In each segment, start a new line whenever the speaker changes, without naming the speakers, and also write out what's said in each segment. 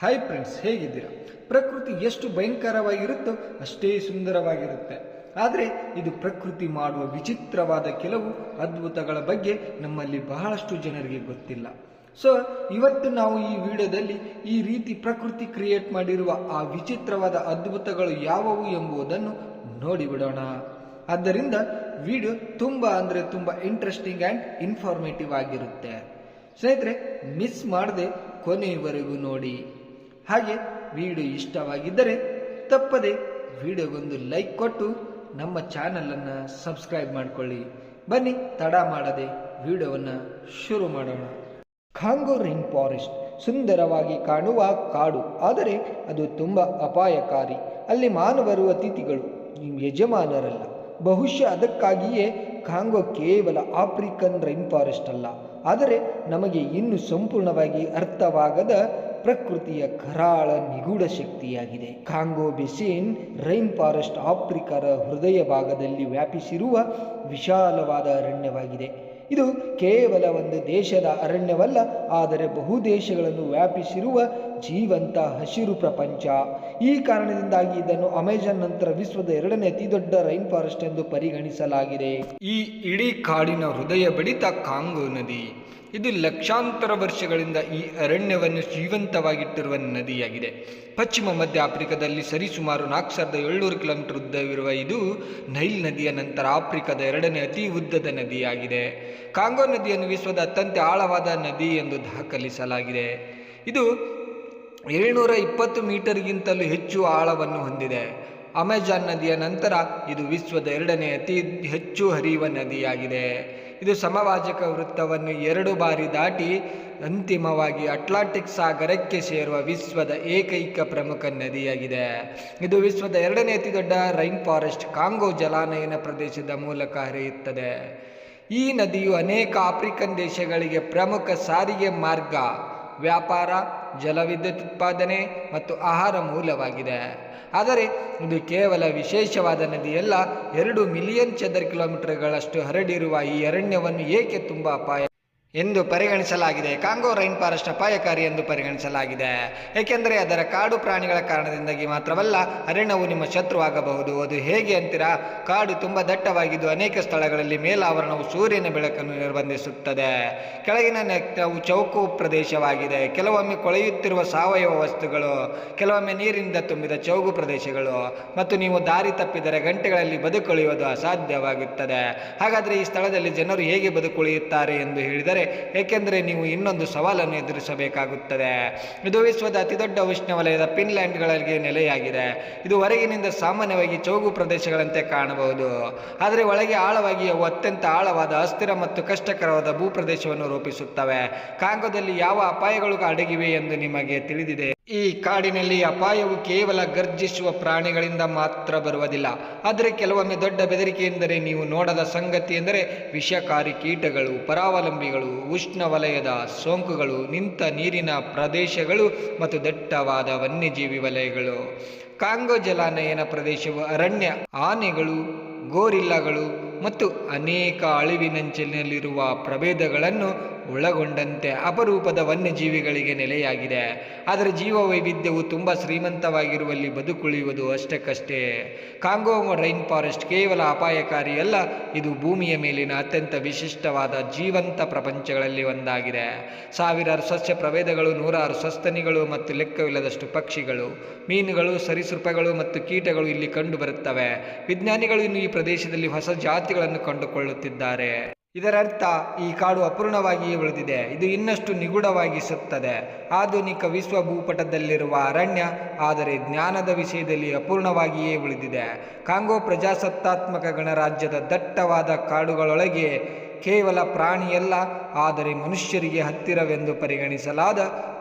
Hi friends, ಹೇಗಿದ್ದೀರಾ? ಪ್ರಕೃತಿ ಎಷ್ಟು ಭಯಂಕರವಾಗಿರುತ್ತೋ ಅಷ್ಟೇ ಸುಂದರವಾಗಿರುತ್ತೆ. ಆದರೆ ಇದು ಪ್ರಕೃತಿ ಮಾಡುವ ವಿಚಿತ್ರವಾದ ಕೆಲವು ಅದ್ಭುತಗಳ ಬಗ್ಗೆ ನಮ್ಮಲ್ಲಿ ಬಹಳಷ್ಟು ಜನರಿಗೆ ಗೊತ್ತಿಲ್ಲ. ಸೊ ಇವತ್ತು ನಾವು ಈ ವಿಡಿಯೋದಲ್ಲಿ ಈ ರೀತಿ ಪ್ರಕೃತಿ ಕ್ರಿಯೇಟ್ ಮಾಡಿರುವ ಆ ವಿಚಿತ್ರವಾದ ಅದ್ಭುತಗಳು ಯಾವುವು ಎಂಬುದನ್ನು ನೋಡಿಬಿಡೋಣ. ಆದ್ದರಿಂದ ವಿಡಿಯೋ ತುಂಬಾ ಇಂಟ್ರೆಸ್ಟಿಂಗ್ ಆ್ಯಂಡ್ ಇನ್ಫಾರ್ಮೇಟಿವ್ ಆಗಿರುತ್ತೆ. ಸ್ನೇಹಿತರೆ, ಮಿಸ್ ಮಾಡದೆ ಕೊನೆಯವರೆಗೂ ನೋಡಿ. ಹಾಗೆ ವಿಡಿಯೋ ಇಷ್ಟವಾಗಿದ್ದರೆ ತಪ್ಪದೆ ವಿಡಿಯೋಗೊಂದು ಲೈಕ್ ಕೊಟ್ಟು ನಮ್ಮ ಚಾನಲನ್ನು ಸಬ್ಸ್ಕ್ರೈಬ್ ಮಾಡಿಕೊಳ್ಳಿ. ಬನ್ನಿ ತಡ ಮಾಡದೆ ವಿಡಿಯೋವನ್ನು ಶುರು ಮಾಡೋಣ. ಕಾಂಗೋ ರೈನ್ ಫಾರೆಸ್ಟ್ ಸುಂದರವಾಗಿ ಕಾಣುವ ಕಾಡು, ಆದರೆ ಅದು ತುಂಬ ಅಪಾಯಕಾರಿ. ಅಲ್ಲಿ ಮಾನವರು ಅತಿಥಿಗಳು, ಯಜಮಾನರಲ್ಲ. ಬಹುಶಃ ಅದಕ್ಕಾಗಿಯೇ ಕಾಂಗೋ ಕೇವಲ ಆಫ್ರಿಕನ್ ರೈನ್ ಫಾರೆಸ್ಟ್ ಅಲ್ಲ, ಆದರೆ ನಮಗೆ ಇನ್ನೂ ಸಂಪೂರ್ಣವಾಗಿ ಅರ್ಥವಾಗದ ಪ್ರಕೃತಿಯ ಕರಾಳ ನಿಗೂಢ ಶಕ್ತಿಯಾಗಿದೆ. ಕಾಂಗೋ ಬೇಸಿನ್ ರೈನ್ ಫಾರೆಸ್ಟ್ ಆಫ್ರಿಕಾದ ಹೃದಯ ಭಾಗದಲ್ಲಿ ವ್ಯಾಪಿಸಿರುವ ವಿಶಾಲವಾದ ಅರಣ್ಯವಾಗಿದೆ. ಇದು ಕೇವಲ ಒಂದು ದೇಶದ ಅರಣ್ಯವಲ್ಲ, ಆದರೆ ಬಹು ದೇಶಗಳನ್ನು ವ್ಯಾಪಿಸಿರುವ ಜೀವಂತ ಹಸಿರು ಪ್ರಪಂಚ. ಈ ಕಾರಣದಿಂದಾಗಿ ಇದನ್ನು ಅಮೆಜಾನ್ ನಂತರ ವಿಶ್ವದ 2ನೇ ಅತಿ ದೊಡ್ಡ ರೈನ್ ಫಾರೆಸ್ಟ್ ಎಂದು ಪರಿಗಣಿಸಲಾಗಿದೆ. ಈ ಇಡೀ ಕಾಡಿನ ಹೃದಯ ಬಡಿತ ಕಾಂಗೋ ನದಿ. ಇದು ಲಕ್ಷಾಂತರ ವರ್ಷಗಳಿಂದ ಈ ಅರಣ್ಯವನ್ನು ಜೀವಂತವಾಗಿಟ್ಟಿರುವ ನದಿಯಾಗಿದೆ. ಪಶ್ಚಿಮ ಮಧ್ಯ ಆಫ್ರಿಕಾದಲ್ಲಿ ಸರಿಸುಮಾರು 4700 ಕಿಲೋಮೀಟರ್ ಉದ್ದವಿರುವ ಇದು ನೈಲ್ ನದಿಯ ನಂತರ ಆಫ್ರಿಕಾದ 2ನೇ ಅತಿ ಉದ್ದದ ನದಿಯಾಗಿದೆ. ಕಾಂಗೋ ನದಿಯನ್ನು ವಿಶ್ವದ ಅತ್ಯಂತ ಆಳವಾದ ನದಿ ಎಂದು ದಾಖಲಿಸಲಾಗಿದೆ. ಇದು 720 ಮೀಟರ್ಗಿಂತಲೂ ಹೆಚ್ಚು ಆಳವನ್ನು ಹೊಂದಿದೆ. ಅಮೆಜಾನ್ ನದಿಯ ನಂತರ ಇದು ವಿಶ್ವದ 2ನೇ ಅತಿ ಹೆಚ್ಚು ಹರಿಯುವ ನದಿಯಾಗಿದೆ. ಇದು ಸಮಭಾಜಕ ವೃತ್ತವನ್ನು 2 ಬಾರಿ ದಾಟಿ ಅಂತಿಮವಾಗಿ ಅಟ್ಲಾಂಟಿಕ್ ಸಾಗರಕ್ಕೆ ಸೇರುವ ವಿಶ್ವದ ಏಕೈಕ ಪ್ರಮುಖ ನದಿಯಾಗಿದೆ. ಇದು ವಿಶ್ವದ 2ನೇ ಅತಿ ದೊಡ್ಡ ರೈನ್ ಫಾರೆಸ್ಟ್ ಕಾಂಗೋ ಜಲಾನಯನ ಪ್ರದೇಶದ ಮೂಲಕ ಹರಿಯುತ್ತದೆ. ಈ ನದಿಯು ಅನೇಕ ಆಫ್ರಿಕನ್ ದೇಶಗಳಿಗೆ ಪ್ರಮುಖ ಸಾರಿಗೆ ಮಾರ್ಗ, ವ್ಯಾಪಾರ, ಜಲವಿದ್ಯುತ್ ಉತ್ಪಾದನೆ ಮತ್ತು ಆಹಾರ ಮೂಲವಾಗಿದೆ. ಆದರೆ ಇದು ಕೇವಲ ವಿಶೇಷವಾದ ನದಿಯಲ್ಲ. 2 ಮಿಲಿಯನ್ ಚದರ ಕಿಲೋಮೀಟರ್ಗಳಷ್ಟು ಹರಡಿರುವ ಈ ಅರಣ್ಯವನ್ನು ಏಕೆ ತುಂಬ ಅಪಾಯ ಎಂದು ಪರಿಗಣಿಸಲಾಗಿದೆ? ಕಾಂಗೋ ರೈನ್ ಫಾರೆಸ್ಟ್ ಅಪಾಯಕಾರಿ ಎಂದು ಪರಿಗಣಿಸಲಾಗಿದೆ ಏಕೆಂದರೆ ಅದರ ಕಾಡು ಪ್ರಾಣಿಗಳ ಕಾರಣದಿಂದಾಗಿ ಮಾತ್ರವಲ್ಲ, ಅರಣ್ಯವು ನಿಮ್ಮ ಶತ್ರುವಾಗಬಹುದು. ಅದು ಹೇಗೆ ಅಂತೀರಾ? ಕಾಡು ತುಂಬ ದಟ್ಟವಾಗಿದ್ದು ಅನೇಕ ಸ್ಥಳಗಳಲ್ಲಿ ಮೇಲಾವರಣವು ಸೂರ್ಯನ ಬೆಳಕನ್ನು ನಿರ್ಬಂಧಿಸುತ್ತದೆ. ಕೆಳಗಿನ ನೆಲವು ಚೌಕು ಪ್ರದೇಶವಾಗಿದೆ, ಕೆಲವೊಮ್ಮೆ ಕೊಳೆಯುತ್ತಿರುವ ಸಾವಯವ ವಸ್ತುಗಳು, ಕೆಲವೊಮ್ಮೆ ನೀರಿನಿಂದ ತುಂಬಿದ ಚೌಗು ಪ್ರದೇಶಗಳು, ಮತ್ತು ನೀವು ದಾರಿ ತಪ್ಪಿದರೆ ಗಂಟೆಗಳಲ್ಲಿ ಬದುಕುಳಿಯುವುದು ಅಸಾಧ್ಯವಾಗುತ್ತದೆ. ಹಾಗಾದರೆ ಈ ಸ್ಥಳದಲ್ಲಿ ಜನರು ಹೇಗೆ ಬದುಕುಳಿಯುತ್ತಾರೆ ಎಂದು ಹೇಳಿದರೆ, ಏಕೆಂದರೆ ನೀವು ಇನ್ನೊಂದು ಸವಾಲನ್ನು ಎದುರಿಸಬೇಕಾಗುತ್ತದೆ. ಇದು ವಿಶ್ವದ ಅತಿದೊಡ್ಡ ಉಷ್ಣವಲಯದ ಫಿನ್ಲ್ಯಾಂಡ್ಗಳಿಗೆ ನೆಲೆಯಾಗಿದೆ. ಇದು ಹೊರಗಿನಿಂದ ಸಾಮಾನ್ಯವಾಗಿ ಚೌಗು ಪ್ರದೇಶಗಳಂತೆ ಕಾಣಬಹುದು, ಆದರೆ ಒಳಗೆ ಆಳವಾಗಿ ಅವು ಅತ್ಯಂತ ಆಳವಾದ, ಅಸ್ಥಿರ ಮತ್ತು ಕಷ್ಟಕರವಾದ ಭೂಪ್ರದೇಶವನ್ನು ರೂಪಿಸುತ್ತವೆ. ಕಾಂಗೋದಲ್ಲಿ ಯಾವ ಅಪಾಯಗಳು ಅಡಗಿವೆ ಎಂದು ನಿಮಗೆ ತಿಳಿದಿದೆ? ಈ ಕಾಡಿನಲ್ಲಿ ಅಪಾಯವು ಕೇವಲ ಗರ್ಜಿಸುವ ಪ್ರಾಣಿಗಳಿಂದ ಮಾತ್ರ ಬರುವುದಿಲ್ಲ, ಆದರೆ ಕೆಲವೊಮ್ಮೆ ದೊಡ್ಡ ಬೆದರಿಕೆ ಎಂದರೆ ನೀವು ನೋಡದ ಸಂಗತಿ ಎಂದರೆ ವಿಷಕಾರಿ ಕೀಟಗಳು, ಪರಾವಲಂಬಿಗಳು, ಉಷ್ಣವಲಯದ ಸೋಂಕುಗಳು, ನಿಂತ ನೀರಿನ ಪ್ರದೇಶಗಳು ಮತ್ತು ದಟ್ಟವಾದ ವನ್ಯಜೀವಿ ವಲಯಗಳು. ಕಾಂಗೋ ಜಲಾನಯನ ಪ್ರದೇಶವು ಅರಣ್ಯ, ಆನೆಗಳು, ಗೋರಿಲ್ಲಾಗಳು ಮತ್ತು ಅನೇಕ ಅಳಿವಿನಂಚಿನಲ್ಲಿರುವ ಪ್ರಭೇದಗಳನ್ನು ಒಳಗೊಂಡಂತೆ ಅಪರೂಪದ ವನ್ಯಜೀವಿಗಳಿಗೆ ನೆಲೆಯಾಗಿದೆ. ಆದರೆ ಜೀವವೈವಿಧ್ಯವು ತುಂಬ ಶ್ರೀಮಂತವಾಗಿರುವಲ್ಲಿ ಬದುಕುಳಿಯುವುದು ಅಷ್ಟಕ್ಕಷ್ಟೇ. ಕಾಂಗೋ ರೈನ್ ಫಾರೆಸ್ಟ್ ಕೇವಲ ಅಪಾಯಕಾರಿಯಲ್ಲ, ಇದು ಭೂಮಿಯ ಮೇಲಿನ ಅತ್ಯಂತ ವಿಶಿಷ್ಟವಾದ ಜೀವಂತ ಪ್ರಪಂಚಗಳಲ್ಲಿ ಒಂದಾಗಿದೆ. ಸಾವಿರಾರು ಸಸ್ಯ ಪ್ರಭೇದಗಳು, 100 ಸಸ್ತನಿಗಳು ಮತ್ತು ಲೆಕ್ಕವಿಲ್ಲದಷ್ಟು ಪಕ್ಷಿಗಳು, ಮೀನುಗಳು, ಸರೀಸೃಪಗಳು ಮತ್ತು ಕೀಟಗಳು ಇಲ್ಲಿ ಕಂಡುಬರುತ್ತವೆ. ವಿಜ್ಞಾನಿಗಳು ಇನ್ನು ಈ ಪ್ರದೇಶದಲ್ಲಿ ಹೊಸ ಜಾತಿಗಳನ್ನು ಕಂಡುಕೊಳ್ಳುತ್ತಿದ್ದಾರೆ. ಇದರರ್ಥ ಈ ಕಾಡು ಅಪೂರ್ಣವಾಗಿಯೇ ಉಳಿದಿದೆ. ಇದು ಇನ್ನಷ್ಟು ನಿಗೂಢವಾಗಿಸುತ್ತದೆ. ಆಧುನಿಕ ವಿಶ್ವ ಭೂಪಟದಲ್ಲಿರುವ ಅರಣ್ಯ, ಆದರೆ ಜ್ಞಾನದ ವಿಷಯದಲ್ಲಿ ಅಪೂರ್ಣವಾಗಿಯೇ ಉಳಿದಿದೆ. ಕಾಂಗೋ ಪ್ರಜಾಸತ್ತಾತ್ಮಕ ಗಣರಾಜ್ಯದ ದಟ್ಟವಾದ ಕಾಡುಗಳೊಳಗೆ ಕೇವಲ ಪ್ರಾಣಿಯಲ್ಲ, ಆದರೆ ಮನುಷ್ಯರಿಗೆ ಹತ್ತಿರವೆಂದು ಪರಿಗಣಿಸಲಾದ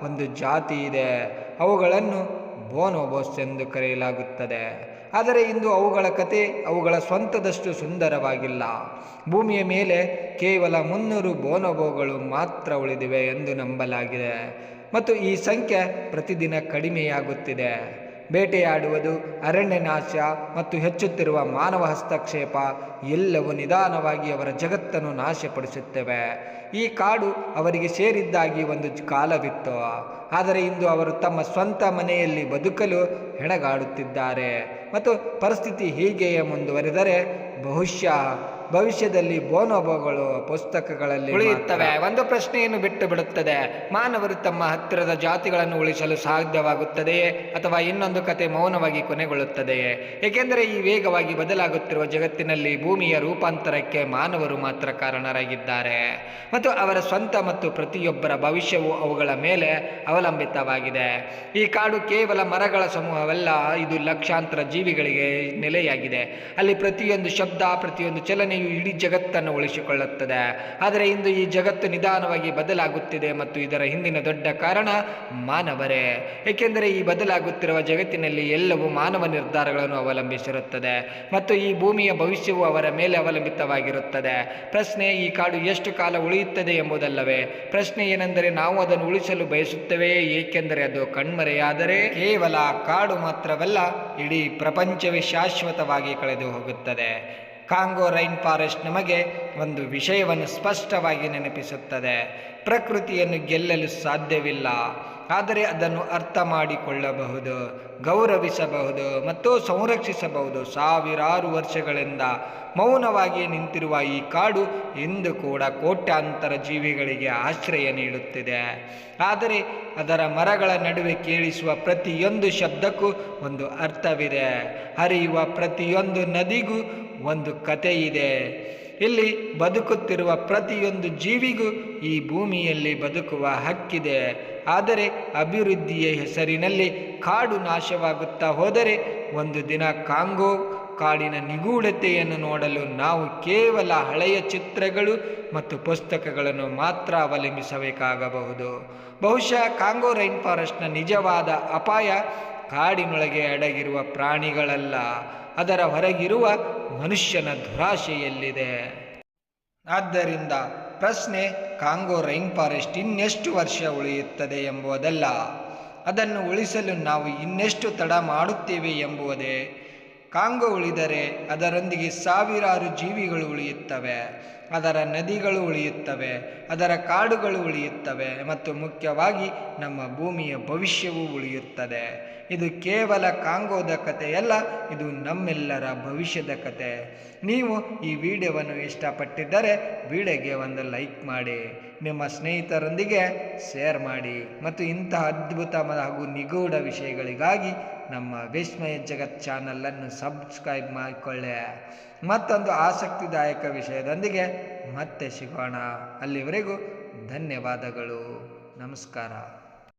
ಒಂದು ಜಾತಿ ಇದೆ. ಅವುಗಳನ್ನು ಬೋನೋಬೋಸ್ ಎಂದು ಕರೆಯಲಾಗುತ್ತದೆ. ಆದರೆ ಇಂದು ಅವುಗಳ ಕತೆ ಅವುಗಳ ಸ್ವಂತದಷ್ಟು ಸುಂದರವಾಗಿಲ್ಲ. ಭೂಮಿಯ ಮೇಲೆ ಕೇವಲ 300 ಬೋನೋಬೋಗಳು ಮಾತ್ರ ಉಳಿದಿವೆ ಎಂದು ನಂಬಲಾಗಿದೆ, ಮತ್ತು ಈ ಸಂಖ್ಯೆ ಪ್ರತಿದಿನ ಕಡಿಮೆಯಾಗುತ್ತಿದೆ. ಬೇಟೆಯಾಡುವುದು, ಅರಣ್ಯನಾಶ ಮತ್ತು ಹೆಚ್ಚುತ್ತಿರುವ ಮಾನವ ಹಸ್ತಕ್ಷೇಪ ಎಲ್ಲವೂ ನಿಧಾನವಾಗಿ ಅವರ ಜಗತ್ತನ್ನು ನಾಶಪಡಿಸುತ್ತವೆ. ಈ ಕಾಡು ಅವರಿಗೆ ಸೇರಿದ್ದಾಗಿ ಒಂದು ಕಾಲವಿತ್ತು, ಆದರೆ ಇಂದು ಅವರು ತಮ್ಮ ಸ್ವಂತ ಮನೆಯಲ್ಲಿ ಬದುಕಲು ಹೆಣಗಾಡುತ್ತಿದ್ದಾರೆ. ಮತ್ತು ಪರಿಸ್ಥಿತಿ ಹೀಗೆಯೇ ಮುಂದುವರೆದರೆ ಬಹುಶಃ ಭವಿಷ್ಯದಲ್ಲಿ ಬೋನೋಬೋಗಳು ಪುಸ್ತಕಗಳಲ್ಲಿ ಉಳಿಯುತ್ತವೆ. ಒಂದು ಪ್ರಶ್ನೆಯನ್ನು ಬಿಟ್ಟು ಬಿಡುತ್ತದೆ: ಮಾನವರು ತಮ್ಮ ಹತ್ತಿರದ ಜಾತಿಗಳನ್ನು ಉಳಿಸಲು ಸಾಧ್ಯವಾಗುತ್ತದೆಯೇ, ಅಥವಾ ಇನ್ನೊಂದು ಕತೆ ಮೌನವಾಗಿ ಕೊನೆಗೊಳ್ಳುತ್ತದೆಯೇ? ಏಕೆಂದರೆ ಈ ವೇಗವಾಗಿ ಬದಲಾಗುತ್ತಿರುವ ಜಗತ್ತಿನಲ್ಲಿ ಭೂಮಿಯ ರೂಪಾಂತರಕ್ಕೆ ಮಾನವರು ಮಾತ್ರ ಕಾರಣರಾಗಿದ್ದಾರೆ, ಮತ್ತು ಅವರ ಸ್ವಂತ ಮತ್ತು ಪ್ರತಿಯೊಬ್ಬರ ಭವಿಷ್ಯವು ಅವುಗಳ ಮೇಲೆ ಅವಲಂಬಿತವಾಗಿದೆ. ಈ ಕಾಡು ಕೇವಲ ಮರಗಳ ಸಮೂಹವಲ್ಲ, ಇದು ಲಕ್ಷಾಂತರ ಜೀವಿಗಳಿಗೆ ನೆಲೆಯಾಗಿದೆ. ಅಲ್ಲಿ ಪ್ರತಿಯೊಂದು ಶಬ್ದ, ಪ್ರತಿಯೊಂದು ಚಲನೆಯು ಇಡೀ ಜಗತ್ತನ್ನು ಉಳಿಸಿಕೊಳ್ಳುತ್ತದೆ. ಆದರೆ ಇಂದು ಈ ಜಗತ್ತು ನಿಧಾನವಾಗಿ ಬದಲಾಗುತ್ತಿದೆ, ಮತ್ತು ಇದರ ಹಿಂದಿನ ದೊಡ್ಡ ಕಾರಣ ಮಾನವರೇ. ಏಕೆಂದರೆ ಈ ಬದಲಾಗುತ್ತಿರುವ ಜಗತ್ತಿನಲ್ಲಿ ಎಲ್ಲವೂ ಮಾನವ ನಿರ್ಧಾರಗಳನ್ನು ಅವಲಂಬಿಸಿರುತ್ತದೆ, ಮತ್ತು ಈ ಭೂಮಿಯ ಭವಿಷ್ಯವು ಅವರ ಮೇಲೆ ಅವಲಂಬಿತವಾಗಿರುತ್ತದೆ. ಪ್ರಶ್ನೆ ಈ ಕಾಡು ಎಷ್ಟು ಕಾಲ ಉಳಿಯುತ್ತದೆ ಎಂಬುದಲ್ಲವೇ, ಪ್ರಶ್ನೆ ಏನೆಂದರೆ ನಾವು ಅದನ್ನು ಉಳಿಸಲು ಬಯಸುತ್ತೇವೆಯೇ? ಏಕೆಂದರೆ ಅದು ಕಣ್ಮರೆಯಾದರೆ ಕೇವಲ ಕಾಡು ಮಾತ್ರವಲ್ಲ, ಇಡೀ ಪ್ರಪಂಚವೇ ಶಾಶ್ವತವಾಗಿ ಕಳೆದು ಹೋಗುತ್ತದೆ. ಕಾಂಗೋ ರೈನ್ ಫಾರೆಸ್ಟ್ ನಮಗೆ ಒಂದು ವಿಷಯವನ್ನು ಸ್ಪಷ್ಟವಾಗಿ ನೆನಪಿಸುತ್ತದೆ: ಪ್ರಕೃತಿಯನ್ನು ಗೆಲ್ಲಲು ಸಾಧ್ಯವಿಲ್ಲ, ಆದರೆ ಅದನ್ನು ಅರ್ಥ ಮಾಡಿಕೊಳ್ಳಬಹುದು, ಗೌರವಿಸಬಹುದು ಮತ್ತು ಸಂರಕ್ಷಿಸಬಹುದು. ಸಾವಿರಾರು ವರ್ಷಗಳಿಂದ ಮೌನವಾಗಿ ನಿಂತಿರುವ ಈ ಕಾಡು ಇಂದು ಕೂಡ ಕೋಟ್ಯಾಂತರ ಜೀವಿಗಳಿಗೆ ಆಶ್ರಯ ನೀಡುತ್ತಿದೆ. ಆದರೆ ಅದರ ಮರಗಳ ನಡುವೆ ಕೇಳಿಸುವ ಪ್ರತಿಯೊಂದು ಶಬ್ದಕ್ಕೂ ಒಂದು ಅರ್ಥವಿದೆ. ಹರಿಯುವ ಪ್ರತಿಯೊಂದು ನದಿಗೂ ಒಂದು ಕತೆ ಇದೆ. ಇಲ್ಲಿ ಬದುಕುತ್ತಿರುವ ಪ್ರತಿಯೊಂದು ಜೀವಿಗೂ ಈ ಭೂಮಿಯಲ್ಲಿ ಬದುಕುವ ಹಕ್ಕಿದೆ. ಆದರೆ ಅಭಿವೃದ್ಧಿಯ ಹೆಸರಿನಲ್ಲಿ ಕಾಡು ನಾಶವಾಗುತ್ತಾ ಹೋದರೆ ಒಂದು ದಿನ ಕಾಂಗೋ ಕಾಡಿನ ನಿಗೂಢತೆಯನ್ನು ನೋಡಲು ನಾವು ಕೇವಲ ಹಳೆಯ ಚಿತ್ರಗಳು ಮತ್ತು ಪುಸ್ತಕಗಳನ್ನು ಮಾತ್ರ ಅವಲಂಬಿಸಬೇಕಾಗಬಹುದು. ಬಹುಶಃ ಕಾಂಗೋ ರೈನ್ ಫಾರೆಸ್ಟ್ನ ನಿಜವಾದ ಅಪಾಯ ಕಾಡಿನೊಳಗೆ ಅಡಗಿರುವ ಪ್ರಾಣಿಗಳಲ್ಲ, ಅದರ ಹೊರಗಿರುವ ಮನುಷ್ಯನ ದುರಾಶೆಯಲ್ಲಿದೆ. ಆದ್ದರಿಂದ ಪ್ರಶ್ನೆ ಕಾಂಗೋ ರೈನ್ ಫಾರೆಸ್ಟ್ ಇನ್ನೆಷ್ಟು ವರ್ಷ ಉಳಿಯುತ್ತದೆ ಎಂಬುದಲ್ಲ, ಅದನ್ನು ಉಳಿಸಲು ನಾವು ಇನ್ನೆಷ್ಟು ತಡ ಮಾಡುತ್ತೇವೆ ಎಂಬುದೇ. ಕಾಂಗೋ ಉಳಿದರೆ ಅದರೊಂದಿಗೆ ಸಾವಿರಾರು ಜೀವಿಗಳು ಉಳಿಯುತ್ತವೆ, ಅದರ ನದಿಗಳು ಉಳಿಯುತ್ತವೆ, ಅದರ ಕಾಡುಗಳು ಉಳಿಯುತ್ತವೆ, ಮತ್ತು ಮುಖ್ಯವಾಗಿ ನಮ್ಮ ಭೂಮಿಯ ಭವಿಷ್ಯವೂ ಉಳಿಯುತ್ತದೆ. ಇದು ಕೇವಲ ಕಾಂಗೋದ ಕಥೆಯಲ್ಲ, ಇದು ನಮ್ಮೆಲ್ಲರ ಭವಿಷ್ಯದ ಕತೆ. ನೀವು ಈ ವಿಡಿಯೋವನ್ನು ಇಷ್ಟಪಟ್ಟಿದ್ದರೆ ವಿಡಿಯೋಗೆ ಒಂದು ಲೈಕ್ ಮಾಡಿ, ನಿಮ್ಮ ಸ್ನೇಹಿತರೊಂದಿಗೆ ಶೇರ್ ಮಾಡಿ, ಮತ್ತು ಇಂತಹ ಅದ್ಭುತ ಹಾಗೂ ನಿಗೂಢ ವಿಷಯಗಳಿಗಾಗಿ ನಮ್ಮ ವಿಸ್ಮಯ ಜಗತ್ ಚಾನಲನ್ನು ಸಬ್ಸ್ಕ್ರೈಬ್ ಮಾಡಿಕೊಳ್ಳಿ. ಮತ್ತೊಂದು ಆಸಕ್ತಿದಾಯಕ ವಿಷಯದೊಂದಿಗೆ ಮತ್ತೆ ಸಿಗೋಣ. ಅಲ್ಲಿವರೆಗೂ ಧನ್ಯವಾದಗಳು. ನಮಸ್ಕಾರ.